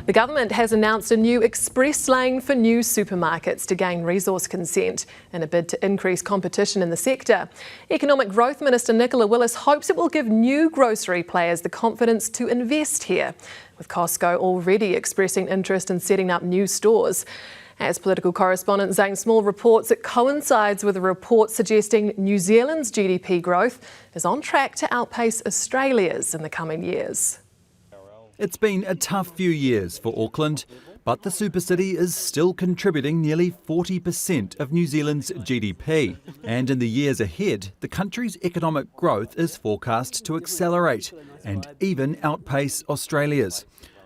The government has announced a new express lane for new supermarkets to gain resource consent in a bid to increase competition in the sector. Economic Growth Minister Nicola Willis hopes it will give new grocery players the confidence to invest here, with Costco already expressing interest in setting up new stores. As political correspondent Zane Small reports, it coincides with a report suggesting New Zealand's GDP growth is on track to outpace Australia's in the coming years. It's been a tough few years for Auckland, but the super city is still contributing nearly 40% of New Zealand's GDP. And in the years ahead, the country's economic growth is forecast to accelerate and even outpace Australia's,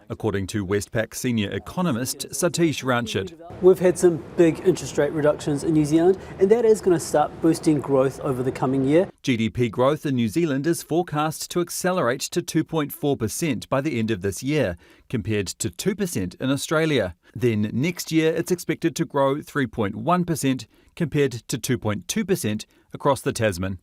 according to Westpac senior economist Satish Ranjit. We've had some big interest rate reductions in New Zealand, and that is going to start boosting growth over the coming year. GDP growth in New Zealand is forecast to accelerate to 2.4% by the end of this year, compared to 2% in Australia. Then next year it's expected to grow 3.1% compared to 2.2% across the Tasman.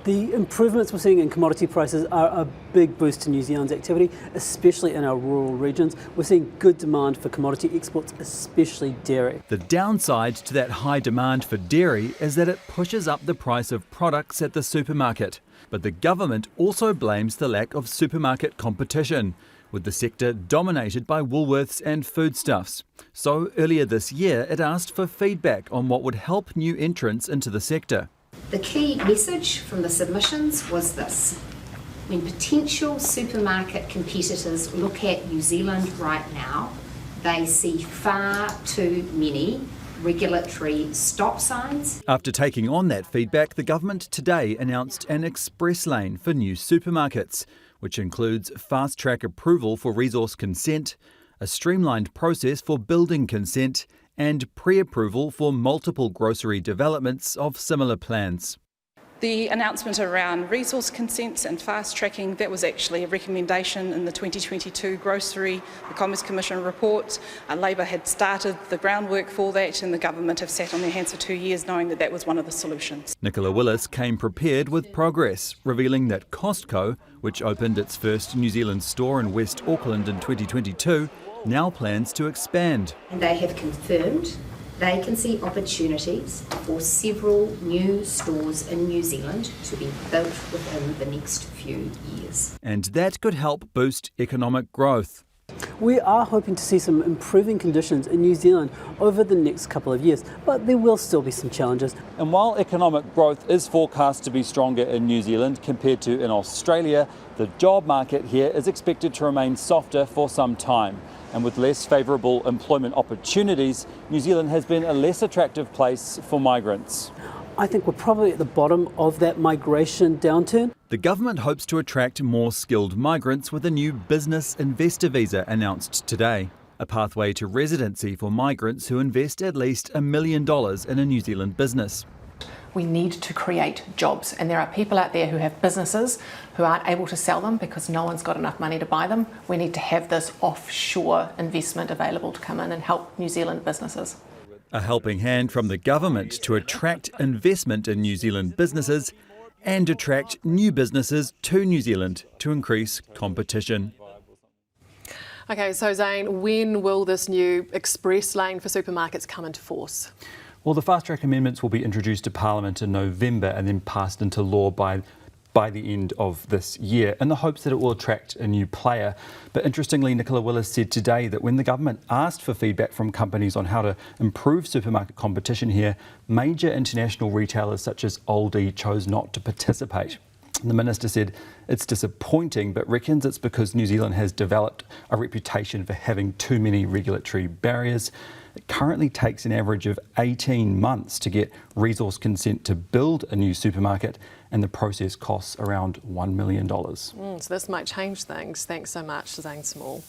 The improvements we're seeing in commodity prices are a big boost to New Zealand's activity, especially in our rural regions. We're seeing good demand for commodity exports, especially dairy. The downside to that high demand for dairy is that it pushes up the price of products at the supermarket. But the government also blames the lack of supermarket competition, with the sector dominated by Woolworths and Foodstuffs. So earlier this year, it asked for feedback on what would help new entrants into the sector. The key message from the submissions was this: when potential supermarket competitors look at New Zealand right now, they see far too many regulatory stop signs. After taking on that feedback, the government today announced an express lane for new supermarkets, which includes fast-track approval for resource consent, a streamlined process for building consent, and pre-approval for multiple grocery developments of similar plans. The announcement around resource consents and fast-tracking, that was actually a recommendation in the 2022 Grocery Economist Commission report. Labor had started the groundwork for that, and the government have sat on their hands for 2 years knowing that that was one of the solutions. Nicola Willis came prepared with progress, revealing that Costco, which opened its first New Zealand store in West Auckland in 2022, now plans to expand. And they have confirmed they can see opportunities for several new stores in New Zealand to be built within the next few years. And that could help boost economic growth. We are hoping to see some improving conditions in New Zealand over the next couple of years, but there will still be some challenges. And while economic growth is forecast to be stronger in New Zealand compared to in Australia, the job market here is expected to remain softer for some time. And with less favourable employment opportunities, New Zealand has been a less attractive place for migrants. I think we're probably at the bottom of that migration downturn. The government hopes to attract more skilled migrants with a new business investor visa announced today, a pathway to residency for migrants who invest at least $1 million in a New Zealand business. We need to create jobs, and there are people out there who have businesses who aren't able to sell them because no one's got enough money to buy them. We need to have this offshore investment available to come in and help New Zealand businesses. A helping hand from the government to attract investment in New Zealand businesses and attract new businesses to New Zealand to increase competition. Okay, so Zane, when will this new express lane for supermarkets come into force? Well, the fast-track amendments will be introduced to Parliament in November and then passed into law by the end of this year, in the hopes that it will attract a new player. But interestingly, Nicola Willis said today that when the government asked for feedback from companies on how to improve supermarket competition here, major international retailers such as Aldi chose not to participate. The minister said it's disappointing, but reckons it's because New Zealand has developed a reputation for having too many regulatory barriers. It currently takes an average of 18 months to get resource consent to build a new supermarket, and the process costs around $1 million. So this might change things. Thanks so much, Zane Small.